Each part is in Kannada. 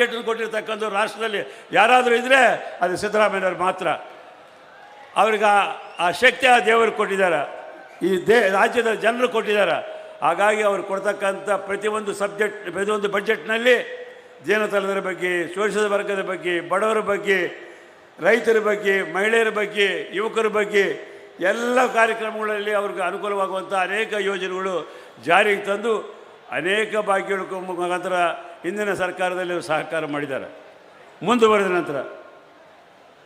ಬಡ್ಜೆಟನ್ನು ಕೊಟ್ಟಿರ್ತಕ್ಕಂಥ ರಾಷ್ಟ್ರದಲ್ಲಿ ಯಾರಾದರೂ ಇದ್ದರೆ ಅದು ಸಿದ್ದರಾಮಯ್ಯವ್ರು ಮಾತ್ರ. ಅವ್ರಿಗೆ ಆ ಶಕ್ತಿ ಆ ದೇವರು ಕೊಟ್ಟಿದ್ದಾರೆ, ಈ ರಾಜ್ಯದ ಜನರು ಕೊಟ್ಟಿದ್ದಾರೆ. ಹಾಗಾಗಿ ಅವರು ಕೊಡ್ತಕ್ಕಂಥ ಪ್ರತಿಯೊಂದು ಬಡ್ಜೆಟ್ನಲ್ಲಿ ದೀನತನದರ ಬಗ್ಗೆ, ಶೋಷಿತ ವರ್ಗದ ಬಗ್ಗೆ, ಬಡವರ ಬಗ್ಗೆ, ರೈತರ ಬಗ್ಗೆ, ಮಹಿಳೆಯರ ಬಗ್ಗೆ, ಯುವಕರ ಬಗ್ಗೆ ಎಲ್ಲ ಕಾರ್ಯಕ್ರಮಗಳಲ್ಲಿ ಅವ್ರಿಗೆ ಅನುಕೂಲವಾಗುವಂಥ ಅನೇಕ ಯೋಜನೆಗಳು ಜಾರಿಗೆ ತಂದು ಅನೇಕ ಭಾಗ್ಯಗಳ ಮುಖಾಂತರ ಹಿಂದಿನ ಸರ್ಕಾರದಲ್ಲಿ ಸಹಕಾರ ಮಾಡಿದ್ದಾರೆ. ಮುಂದುವರೆದ ನಂತರ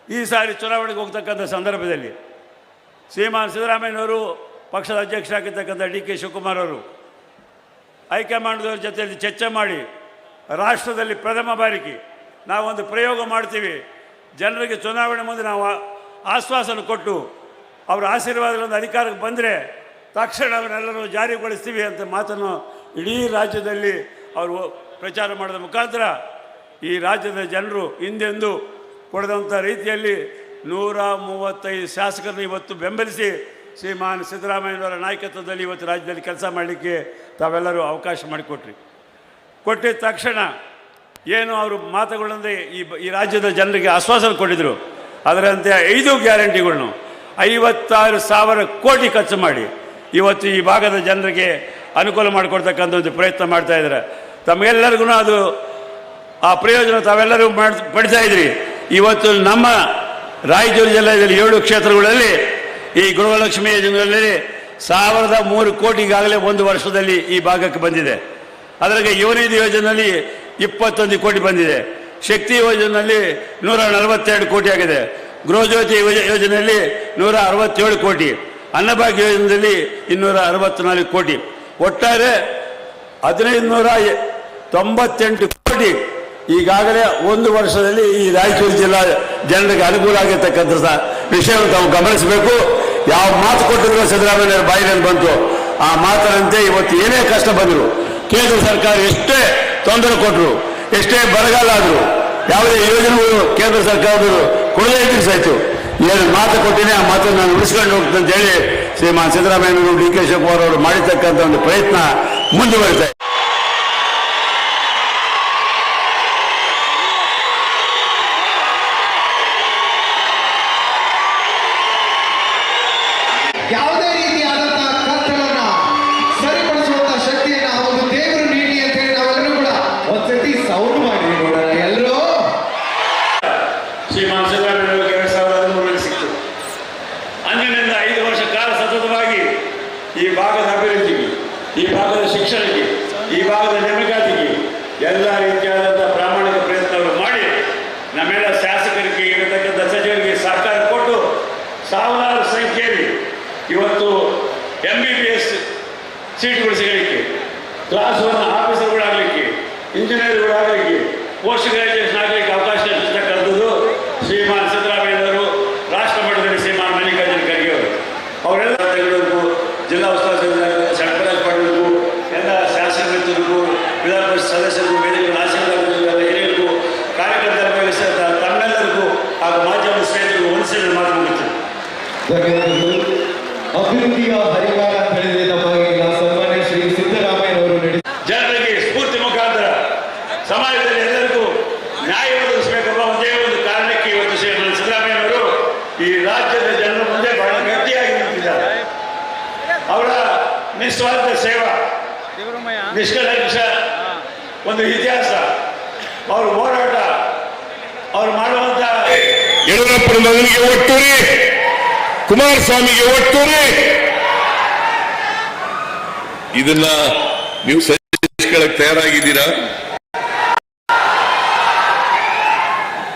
ಈ ಸಾರಿ ಚುನಾವಣೆಗೆ ಹೋಗ್ತಕ್ಕಂಥ ಸಂದರ್ಭದಲ್ಲಿ ಶ್ರೀಮಾನ್ ಸಿದ್ದರಾಮಯ್ಯನವರು ಪಕ್ಷದ ಅಧ್ಯಕ್ಷರಾಗಿರ್ತಕ್ಕಂಥ ಡಿ.ಕೆ. ಶಿವಕುಮಾರ್ ಅವರು ಹೈಕಮಾಂಡ್ದವ್ರ ಜೊತೆಯಲ್ಲಿ ಚರ್ಚೆ ಮಾಡಿ ರಾಷ್ಟ್ರದಲ್ಲಿ ಪ್ರಥಮ ಬಾರಿಗೆ ನಾವೊಂದು ಪ್ರಯೋಗ ಮಾಡ್ತೀವಿ, ಜನರಿಗೆ ಚುನಾವಣೆ ಮುಂದೆ ನಾವು ಆಶ್ವಾಸನೆ ಕೊಟ್ಟು ಅವರ ಆಶೀರ್ವಾದದಿಂದ ಅಧಿಕಾರಕ್ಕೆ ಬಂದರೆ ತಕ್ಷಣ ಅವನ್ನೆಲ್ಲರೂ ಜಾರಿಗೊಳಿಸ್ತೀವಿ ಅಂತ ಮಾತನ್ನು ಇಡೀ ರಾಜ್ಯದಲ್ಲಿ ಅವರು ಪ್ರಚಾರ ಮಾಡೋದ ಮುಖಾಂತರ ಈ ರಾಜ್ಯದ ಜನರು ಹಿಂದೆಂದು ಕೊಡದಂಥ ರೀತಿಯಲ್ಲಿ 135 ಶಾಸಕರನ್ನು ಇವತ್ತು ಬೆಂಬಲಿಸಿ ಶ್ರೀಮಾನ್ ಸಿದ್ದರಾಮಯ್ಯನವರ ನಾಯಕತ್ವದಲ್ಲಿ ಇವತ್ತು ರಾಜ್ಯದಲ್ಲಿ ಕೆಲಸ ಮಾಡಲಿಕ್ಕೆ ತಾವೆಲ್ಲರೂ ಅವಕಾಶ ಕೊಟ್ಟಿದ ತಕ್ಷಣ ಏನು ಅವರು ಮಾತುಗಳಂದರೆ ಈ ರಾಜ್ಯದ ಜನರಿಗೆ ಆಶ್ವಾಸನೆ ಕೊಟ್ಟಿದ್ದರು, ಅದರಂತೆ 5 ಗ್ಯಾರಂಟಿಗಳನ್ನು 56,000 ಕೋಟಿ ಖರ್ಚು ಮಾಡಿ ಇವತ್ತು ಈ ಭಾಗದ ಜನರಿಗೆ ಅನುಕೂಲ ಮಾಡಿಕೊಡ್ತಕ್ಕಂಥ ಒಂದು ಪ್ರಯತ್ನ ಮಾಡ್ತಾಯಿದ್ದಾರೆ. ತಮಗೆಲ್ಲರಿಗೂ ಅದು ಆ ಪ್ರಯೋಜನ ತಾವೆಲ್ಲರೂ ಪಡಿತಾ ಇದ್ರಿ. ಇವತ್ತು ನಮ್ಮ ರಾಯಚೂರು ಜಿಲ್ಲೆಯಲ್ಲಿ 7 ಕ್ಷೇತ್ರಗಳಲ್ಲಿ ಈ ಗೃಹಲಕ್ಷ್ಮಿ ಯೋಜನೆಯಲ್ಲಿ 1,003 ಕೋಟಿ ಈಗಾಗಲೇ ಒಂದು ವರ್ಷದಲ್ಲಿ ಈ ಭಾಗಕ್ಕೆ ಬಂದಿದೆ. ಅದರಾಗೆ ಯುವನಿಧಿ ಯೋಜನೆಯಲ್ಲಿ 21 ಕೋಟಿ ಬಂದಿದೆ. ಶಕ್ತಿ ಯೋಜನೆಯಲ್ಲಿ 142 ಕೋಟಿ ಆಗಿದೆ. ಗೃಹಜ್ಯೋತಿ ಯೋಜನೆಯಲ್ಲಿ 167 ಕೋಟಿ, ಅನ್ನಭಾಗ್ಯ ಯೋಜನೆಯಲ್ಲಿ 264 ಕೋಟಿ, ಒಟ್ಟಾರೆ 1,598 ಕೋಟಿ ಈಗಾಗಲೇ ಒಂದು ವರ್ಷದಲ್ಲಿ ಈ ರಾಯಚೂರು ಜಿಲ್ಲಾ ಜನರಿಗೆ ಅನುಕೂಲ ಆಗಿರ್ತಕ್ಕಂಥ ವಿಷಯವನ್ನು ತಾವು ಗಮನಿಸಬೇಕು. ಯಾವ ಮಾತು ಕೊಟ್ಟಿದ್ರು ಸಿದ್ದರಾಮಯ್ಯ ಬಾಯಿನಲ್ಲಿ ಬಂತು, ಆ ಮಾತಿನಂತೆ ಇವತ್ತು ಏನೇ ಕಷ್ಟ ಬಂದರು, ಕೇಂದ್ರ ಸರ್ಕಾರ ಎಷ್ಟೇ ತೊಂದರೆ ಕೊಟ್ಟರು, ಎಷ್ಟೇ ಬರಗಾಲ ಆದರೂ ಯಾವುದೇ ಯೋಜನೆಗಳು ಕೇಂದ್ರ ಸರ್ಕಾರದವರು ಕೊಡದೇ ಇದ್ರು ಸಹಿತ ಏನು ಮಾತು ಕೊಟ್ಟಿನಿ ಆ ಮಾತನ್ನು ನಾನು ಉಳಿಸ್ಕೊಂಡು ಹೋಗ್ತೇನೆ ಅಂತ ಹೇಳಿ ಶ್ರೀಮಾನ್ ಸಿದ್ದರಾಮಯ್ಯನವರು ಡಿ.ಕೆ. ಶಿವಕುಮಾರ್ ಅವರು ಮಾಡಿರ್ತಕ್ಕಂಥ ಒಂದು ಪ್ರಯತ್ನ ಮುಂದುವರಿತಾ ಇದೆ. ಯಾವುದೇ ರೀತಿಯಾದಂತಹ ಕಷ್ಟವನ್ನ ಸರಿಪಡಿಸುವಂತ ಶಕ್ತಿಯನ್ನ ಒಂದು ದೇವರು ನೀಡಿ ಅಂತ ಹೇಳಿ ನಾವೆಲ್ಲರೂ ಕೂಡ ಒಂದ್ಸತಿ ಸೌಂಡ್ ಮಾಡಿ ನೋಡೋಣ ಎಲ್ಲರೂ. ಶ್ರೀಮಾನ್ ಸಿದ್ದರಾಮಯ್ಯ 2013 ಸಿಕ್ತು. ಅಂದಿನಿಂದ 5 ವರ್ಷ ಕಾಲ ಸತತವಾಗಿ ಈ ಭಾಗದ ಅಭಿವೃದ್ಧಿಗೆ, ಈ ಭಾಗದ ಶಿಕ್ಷಣಕ್ಕೆ, ಈ ಭಾಗದ ನೇಮಕಾತಿಗೆ ಎಲ್ಲ ರೀತಿಯಾದಂಥ ಪ್ರಾಮಾಣಿಕ ಪ್ರಯತ್ನಗಳು ಮಾಡಿ ನಮ್ಮೆಲ್ಲ ಶಾಸಕರಿಗೆ ಇರತಕ್ಕಂಥ ಸಚಿವರಿಗೆ ಸಹಕಾರ ಕೊಟ್ಟು ಸಾವಿರಾರು ಸಂಖ್ಯೆಯಲ್ಲಿ ಇವತ್ತು MBBS ಸೀಟ್ಗಳು ಸಿಗಲಿಕ್ಕೆ, ಕ್ಲಾಸ್ 1 ಆಫೀಸರ್ಗಳಾಗಲಿಕ್ಕೆ, ಇಂಜಿನಿಯರ್ಗಳಾಗಲಿಕ್ಕೆ, ಪೋಸ್ಟ್ ಗ್ರಾಜುಯೇಷನ್ ಆಗಲಿಕ್ಕೆ ಅವಕಾಶ ಇರ್ತಕ್ಕಂಥದ್ದು ಶ್ರೀಮಾನ್ ಸಿದ್ದರಾಮಯ್ಯನವರು, ರಾಷ್ಟ್ರ ಮಟ್ಟದಲ್ಲಿ ಶ್ರೀಮಾನ್ ಮಲ್ಲಿಕಾರ್ಜುನ ಖರ್ಗೆ ಅವರು, ಅವರೆಲ್ಲ ತೆಗೆದವರಿಗೂ, ಜಿಲ್ಲಾ ಉಸ್ತುವಾರಿ ಷಣ್ಪರಾಜ್ ಪಾಟೀಲ್ಗೂ, ಎಲ್ಲ ಶಾಸಕ ಮಿತ್ರರಿಗೂ, ವಿಧಾನ ಪರಿಷತ್ ಸದಸ್ಯರಿಗೂ, ವೇದಿಕೆ ಆಶೀರ್ವಾದ ಹಿರಿಯರಿಗೂ, ಕಾರ್ಯಕರ್ತರ ತಮ್ಮೆಲ್ಲರಿಗೂ ಹಾಗೂ ಮಾಧ್ಯಮದ ಸ್ನೇಹಿತರಿಗೂ ಒಂದ್ಸಲ ಮಾತು ಮುಗಿತು. ಅಭಿವೃದ್ಧಿಯ ಹರಿಕಾರ ಅಂತ ಹೇಳಿದ್ರೆ ತಪ್ಪಾಗಿಲ್ಲ. ಸನ್ಮಾನ್ಯ ಶ್ರೀ ಸಿದ್ದರಾಮಯ್ಯನವರು ಜನರಿಗೆ ಸ್ಫೂರ್ತಿ ಮುಖಾಂತರ ಸಮಾಜದಲ್ಲಿ ಎಲ್ಲರಿಗೂ ನ್ಯಾಯ ಒದಗಿಸಬೇಕೆಂಬ ಒಂದೇ ಒಂದು ಕಾರಣಕ್ಕೆ ಇವತ್ತು ಸಿದ್ದರಾಮಯ್ಯನವರು ಈ ರಾಜ್ಯದ ಜನರ ಮುಂದೆ ಬಹಳ ಗಟ್ಟಿಯಾಗಿ ನಿಂತಿದ್ದಾರೆ. ಅವರ ನಿಸ್ವಾರ್ಥ ಸೇವಾ, ನಿಷ್ಕಳಂಕ ಒಂದು ಇತಿಹಾಸ, ಅವ್ರ ಹೋರಾಟ, ಅವ್ರು ಮಾಡುವಂತ ಯಡಿಯೂರಪ್ಪನ ಮಗನಿಗೆ ಒಟ್ಟುರಿ, ಕುಮಾರಸ್ವಾಮಿಗೆ ಒಟ್ಟುರಿ, ಇದನ್ನ ನೀವು ಸಹಿಸ್ಕೊಳ್ಳಕ್ಕೆ ತಯಾರಾಗಿದ್ದೀರಾ?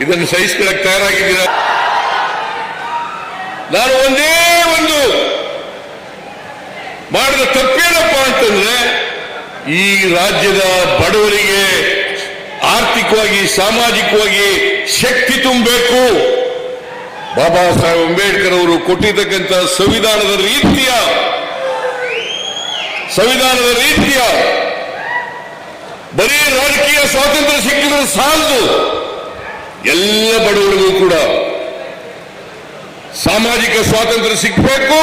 ಇದನ್ನು ಸಹಿಸ್ಕೊಳ್ಳಕ್ಕೆ ತಯಾರಾಗಿದ್ದೀರಾ? ನಾನು ಒಂದೇ ಒಂದು ಮಾಡಿದ ತಪ್ಪೇನಪ್ಪ ಅಂತಂದ್ರೆ, ಈ ರಾಜ್ಯದ ಬಡವರಿಗೆ ಆರ್ಥಿಕವಾಗಿ, ಸಾಮಾಜಿಕವಾಗಿ ಶಕ್ತಿ ತುಂಬಬೇಕು. ಬಾಬಾ ಸಾಹೇಬ್ ಅಂಬೇಡ್ಕರ್ ಅವರು ಕೊಟ್ಟಿರ್ತಕ್ಕಂಥ ಸಂವಿಧಾನದ ರೀತಿಯ ಬರೀ ರಾಜಕೀಯ ಸ್ವಾತಂತ್ರ್ಯ ಸಿಕ್ಕಿದ್ರೆ ಸಾಲದು, ಎಲ್ಲ ಬಡವರಿಗೂ ಕೂಡ ಸಾಮಾಜಿಕ ಸ್ವಾತಂತ್ರ್ಯ ಸಿಕ್ಕಬೇಕು,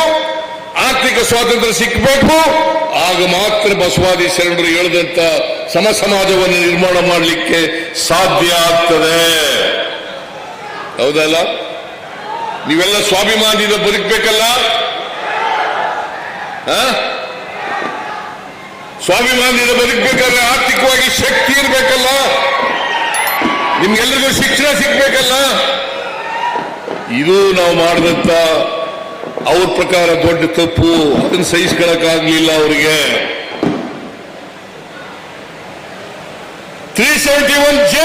ಆರ್ಥಿಕ ಸ್ವಾತಂತ್ರ್ಯ ಸಿಕ್ಕಬೇಕು. ಆಗ ಮಾತ್ರ ಬಸವಾದಿ ಶರಣರು ಹೇಳಿದಂತ ಸಮ ಸಮಾಜವನ್ನು ನಿರ್ಮಾಣ ಮಾಡಲಿಕ್ಕೆ ಸಾಧ್ಯ ಆಗ್ತದೆ. ಹೌದಲ್ಲ? ನೀವೆಲ್ಲ ಸ್ವಾಭಿಮಾನದಿಂದ ಬದುಕಬೇಕಲ್ಲ? ಸ್ವಾಭಿಮಾನದಿಂದ ಬದುಕಬೇಕಾದ್ರೆ ಆರ್ಥಿಕವಾಗಿ ಶಕ್ತಿ ಇರಬೇಕಲ್ಲ? ನಿಮ್ಗೆಲ್ಲರಿಗೂ ಶಿಕ್ಷಣ ಸಿಗ್ಬೇಕಲ್ಲ? ಇದು ನಾವು ಮಾಡಿದಂತ ಅವ್ರ ಪ್ರಕಾರ ದೊಡ್ಡ ತಪ್ಪು. ಅದನ್ನು ಸಹಿಸ್ಕೊಳ್ಳಕ್ಕಾಗ್ಲಿಲ್ಲ ಅವರಿಗೆ. 371J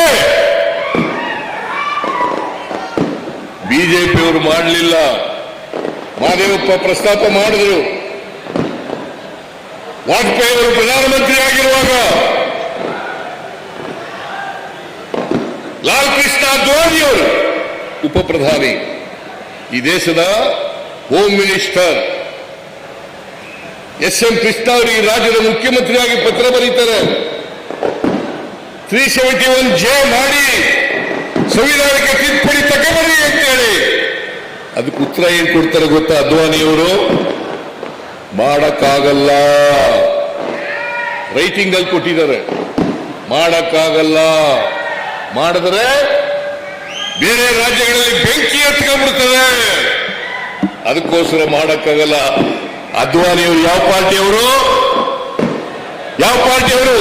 ಬಿಜೆಪಿಯವರು ಮಾಡಲಿಲ್ಲ. ಮಹದೇವಪ್ಪ ಪ್ರಸ್ತಾಪ ಮಾಡಿದ್ರು. ವಾಜಪೇಯಿ ಅವರು ಪ್ರಧಾನಮಂತ್ರಿ ಆಗಿರುವಾಗ ಲಾಲ್ ಕೃಷ್ಣ ಅದ್ವಾನಿಯವರು ಉಪ ಪ್ರಧಾನಿ, ಈ ದೇಶದ ಹೋಮ್ ಮಿನಿಸ್ಟರ್ ಎಸ್.ಎಂ. ಕೃಷ್ಣ ಅವರು ಈ ರಾಜ್ಯದ ಮುಖ್ಯಮಂತ್ರಿಯಾಗಿ ಪತ್ರ ಬರೀತಾರೆ. 371J ಮಾಡಿ ಸಂವಿಧಾನಕ್ಕೆ ತಿದ್ದುಪಡಿ ತಗೊಳ್ಳಿ ಅಂತೇಳಿ. ಅದಕ್ಕೆ ಉತ್ತರ ಏನ್ ಕೊಡ್ತಾರೆ ಗೊತ್ತಾ ಅದ್ವಾನಿಯವರು? ಮಾಡಕ್ಕಾಗಲ್ಲ. ರೈಟಿಂಗ್ ಅಲ್ಲಿ ಕೊಟ್ಟಿದ್ದಾರೆ, ಮಾಡಕ್ಕಾಗಲ್ಲ. ಮಾಡಿದ್ರೆ ಬೇರೆ ರಾಜ್ಯಗಳಲ್ಲಿ ಬೆಂಕಿ ಹತ್ಕೊಂಡ್ಬಿಡ್ತದೆ. ಅದಕ್ಕೋಸ್ಕರ ಮಾಡಕ್ಕಾಗಲ್ಲ. ಅದ್ವಾನಿಯವರು ಯಾವ ಪಾರ್ಟಿಯವರು? ಯಾವ ಪಾರ್ಟಿಯವರು?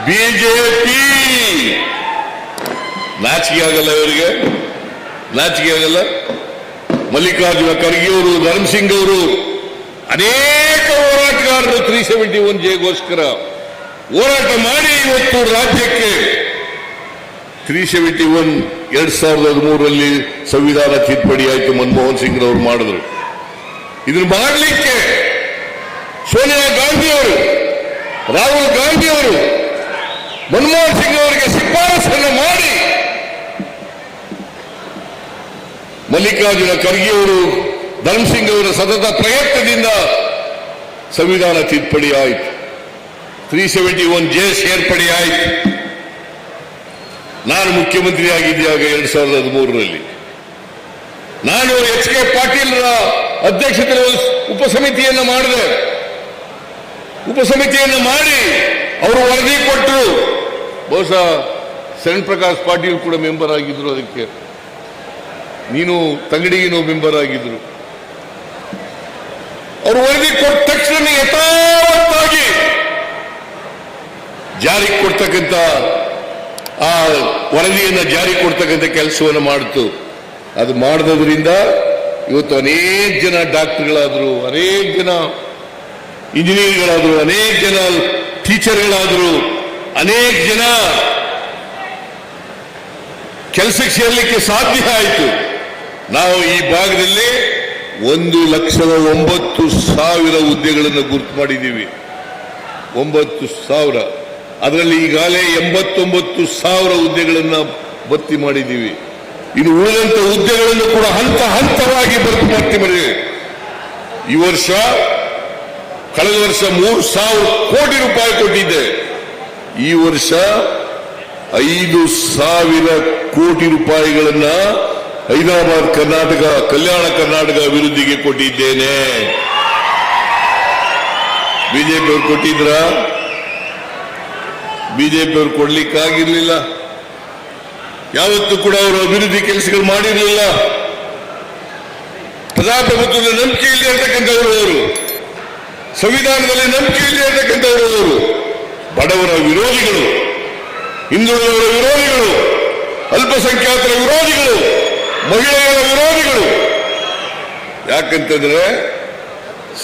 ಬಿಜೆಪಿ. ನಾಚಿಕೆ ಆಗಲ್ಲ ಇವರಿಗೆ? ನಾಚಿಕೆ ಆಗಲ್ಲ? ಮಲ್ಲಿಕಾರ್ಜುನ ಖರ್ಗೆ ಅವರು, ಧರ್ಮಸಿಂಗ್ ಅವರು, ಅನೇಕ ಹೋರಾಟಗಾರರು 371Jಗೋಸ್ಕರ ಹೋರಾಟ ಮಾಡಿ ಇವತ್ತು ರಾಜ್ಯಕ್ಕೆ 371 2013ರಲ್ಲಿ ಸಂವಿಧಾನ ತಿದ್ದುಪಡಿ ಆಯಿತು. ಮನಮೋಹನ್ ಸಿಂಗ್ ಅವರು ಮಾಡಿದ್ರು. ಇದನ್ನು ಮಾಡಲಿಕ್ಕೆ ಸೋನಿಯಾ ಗಾಂಧಿ ಅವರು, ರಾಹುಲ್ ಗಾಂಧಿ ಅವರು ಮನಮೋಹನ್ ಸಿಂಗ್ ಅವರಿಗೆ ಶಿಫಾರಸನ್ನು ಮಾಡಿ ಮಲ್ಲಿಕಾರ್ಜುನ ಖರ್ಗೆ ಅವರು, ಧರ್ಮಸಿಂಗ್ ಅವರ ಸತತ ಪ್ರಯತ್ನದಿಂದ ಸಂವಿಧಾನ ತಿದ್ದುಪಡಿ ಆಯಿತು. 371J ಸೇರ್ಪಡೆ ಆಯಿತು. ನಾನು ಮುಖ್ಯಮಂತ್ರಿ ಆಗಿದ್ದಾಗ 2013ರಲ್ಲಿ ನಾನು ಎಚ್ ಕೆ ಪಾಟೀಲ್ರ ಅಧ್ಯಕ್ಷತೆಯಲ್ಲಿ ಉಪಸಮಿತಿಯನ್ನು ಮಾಡಿದೆ. ಉಪಸಮಿತಿಯನ್ನು ಮಾಡಿ ಅವರು ವರದಿ ಕೊಟ್ಟರು. ಬಹುಶಃ ಶರಣ್ ಪ್ರಕಾಶ್ ಪಾಟೀಲ್ ಕೂಡ ಮೆಂಬರ್ ಆಗಿದ್ರು. ಅದಕ್ಕೆ ನೀನು ತಂಗಡಿಗಿನೂ ಮೆಂಬರ್ ಆಗಿದ್ರು. ಅವರು ವರದಿ ಕೊಟ್ಟ ತಕ್ಷಣ ಯಥಾವತ್ತಾಗಿ ಜಾರಿಗೆ ಕೊಡ್ತಕ್ಕಂಥ ಆ ವರದಿಯನ್ನು ಜಾರಿ ಕೊಡ್ತಕ್ಕಂಥ ಕೆಲಸವನ್ನು ಮಾಡಿತು. ಅದು ಮಾಡದ್ರಿಂದ ಇವತ್ತು ಅನೇಕ ಜನ ಡಾಕ್ಟರ್ಗಳಾದ್ರು, ಅನೇಕ ಜನ ಇಂಜಿನಿಯರ್ಗಳಾದ್ರು, ಅನೇಕ ಜನ ಟೀಚರ್ಗಳಾದ್ರು, ಅನೇಕ ಜನ ಕೆಲಸಕ್ಕೆ ಸೇರಲಿಕ್ಕೆ ಸಾಧ್ಯ ಆಯಿತು. ನಾವು ಈ ಭಾಗದಲ್ಲಿ 1,09,000 ಹುದ್ದೆಗಳನ್ನು ಗುರುತು ಮಾಡಿದ್ದೀವಿ. 9,000. ಅದರಲ್ಲಿ ಈಗಾಗಲೇ 89,000 ಹುದ್ದೆಗಳನ್ನು ಭರ್ತಿ ಮಾಡಿದ್ದೀವಿ. ಇನ್ನು ಉಳಿದಂತ ಹುದ್ದೆಗಳನ್ನು ಕೂಡ ಹಂತ ಹಂತವಾಗಿ ಭರ್ತಿ ಮಾಡಿದ್ದೀವಿ. ಈ ವರ್ಷ, ಕಳೆದ ವರ್ಷ 3,000 ಕೋಟಿ ರೂಪಾಯಿ ಕೊಟ್ಟಿದ್ದೆ. ಈ ವರ್ಷ 5,000 ಕೋಟಿ ರೂಪಾಯಿಗಳನ್ನ ಹೈದರಾಬಾದ್ ಕರ್ನಾಟಕ, ಕಲ್ಯಾಣ ಕರ್ನಾಟಕ ಅಭಿವೃದ್ಧಿಗೆ ಕೊಟ್ಟಿದ್ದೇನೆ. ಬಿಜೆಪಿಯವರು ಕೊಟ್ಟಿದ್ರ? ಬಿಜೆಪಿಯವರು ಕೊಡ್ಲಿಕ್ಕಾಗಿರ್ಲಿಲ್ಲ. ಯಾವತ್ತೂ ಕೂಡ ಅವರು ಅಭಿವೃದ್ಧಿ ಕೆಲಸಗಳು ಮಾಡಿರಲಿಲ್ಲ. ಪ್ರಜಾಪ್ರಭುತ್ವದ ನಂಬಿಕೆ ಇಲ್ಲಿ ಇರ್ತಕ್ಕಂಥವರು ಅವರು, ಸಂವಿಧಾನದಲ್ಲಿ ನಂಬಿಕೆ ಇಲ್ಲಿ ಇರ್ತಕ್ಕಂಥವರು ಅವರು, ಬಡವರ ವಿರೋಧಿಗಳು, ಹಿಂದುಳಿದವರ ವಿರೋಧಿಗಳು, ಅಲ್ಪಸಂಖ್ಯಾತರ ವಿರೋಧಿಗಳು, ಮಹಿಳೆಯರ ವಿರೋಧಿಗಳು. ಯಾಕಂತಂದ್ರೆ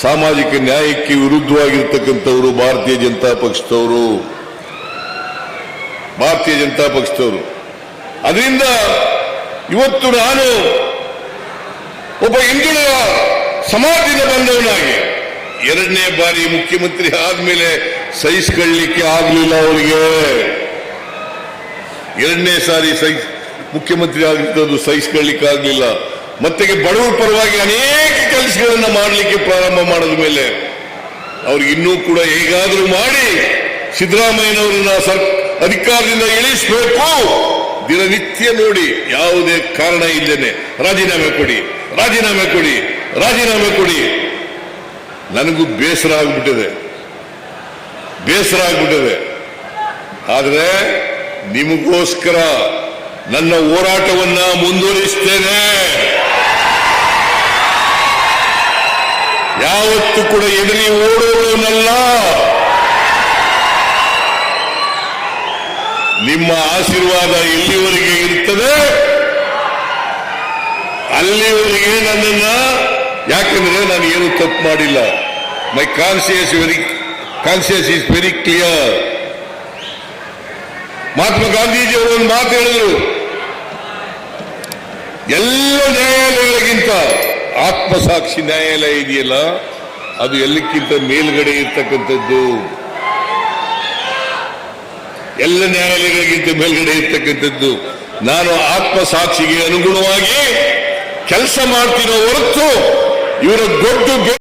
ಸಾಮಾಜಿಕ ನ್ಯಾಯಕ್ಕೆ ವಿರುದ್ಧವಾಗಿರ್ತಕ್ಕಂಥವರು ಭಾರತೀಯ ಜನತಾ ಪಕ್ಷದವರು. ಅದರಿಂದ ಇವತ್ತು ನಾನು ಒಬ್ಬ ಹಿಂದುಳಿದ ಸಮಾಜದಿಂದ ಬಂದವನಾಗಿ 2ನೇ ಬಾರಿ ಮುಖ್ಯಮಂತ್ರಿ ಆದ್ಮೇಲೆ ಸಹಿಸಿಕೊಳ್ಳಲಿಕ್ಕೆ ಆಗಲಿಲ್ಲ ಅವರಿಗೆ. 2ನೇ ಸಾರಿ ಮುಖ್ಯಮಂತ್ರಿ ಆಗಿದ್ದು ಸಹಿಸಿಕೊಳ್ಳಲಿಕ್ಕೆ ಆಗಲಿಲ್ಲ. ಮತ್ತೆ ಬಡವರ ಪರವಾಗಿ ಅನೇಕ ಕೆಲಸಗಳನ್ನು ಮಾಡಲಿಕ್ಕೆ ಪ್ರಾರಂಭ ಮಾಡಿದ ಮೇಲೆ ಅವ್ರಿಗೆ ಇನ್ನೂ ಕೂಡ ಹೇಗಾದರೂ ಮಾಡಿ ಸಿದ್ದರಾಮಯ್ಯನವರನ್ನ ಅಧಿಕಾರದಿಂದ ಇಳಿಸಬೇಕು. ದಿನನಿತ್ಯ ನೋಡಿ, ಯಾವುದೇ ಕಾರಣ ಇಲ್ಲದೇನೆ ರಾಜೀನಾಮೆ ಕೊಡಿ, ರಾಜೀನಾಮೆ ಕೊಡಿ, ರಾಜೀನಾಮೆ ಕೊಡಿ. ನನಗೂ ಬೇಸರ ಆಗ್ಬಿಟ್ಟಿದೆ. ಆದರೆ ನಿಮಗೋಸ್ಕರ ನನ್ನ ಹೋರಾಟವನ್ನ ಮುಂದುವರಿಸ್ತೇನೆ. ಯಾವತ್ತೂ ಕೂಡ ಎದುರಿ ಓಡುವವನಲ್ಲ. ನಿಮ್ಮ ಆಶೀರ್ವಾದ ಎಲ್ಲಿವರೆಗೆ ಇರ್ತದೆ ಅಲ್ಲಿವರೆಗೆ ನನ್ನನ್ನ, ಯಾಕಂದ್ರೆ ನಾನು ಏನು ತಪ್ಪು ಮಾಡಿಲ್ಲ. My conscious is very clear. Mahatma Gandhiji ಅವರು ಒಂದು ಮಾತು ಹೇಳಿದ್ರು, ಎಲ್ಲ ನ್ಯಾಯಾಲಯಗಳಿಗಿಂತ ಆತ್ಮಸಾಕ್ಷಿ ನ್ಯಾಯಾಲಯ ಇದೆಯಲ್ಲ ಅದು ಎಲ್ಲಕ್ಕಿಂತ ಮೇಲ್ಗಡೆ ಇರ್ತಕ್ಕಂಥದ್ದು. ಎಲ್ಲ ನ್ಯಾಯಾಲಯಗಳಿಗಿಂತ ಮೇಲ್ಗಡೆ ಇರ್ತಕ್ಕಂಥದ್ದು. ನಾನು ಆತ್ಮಸಾಕ್ಷಿಗೆ ಅನುಗುಣವಾಗಿ ಕೆಲಸ ಮಾಡ್ತೀನೋ ಹೊರತು ಇವರ ದೊಡ್ಡ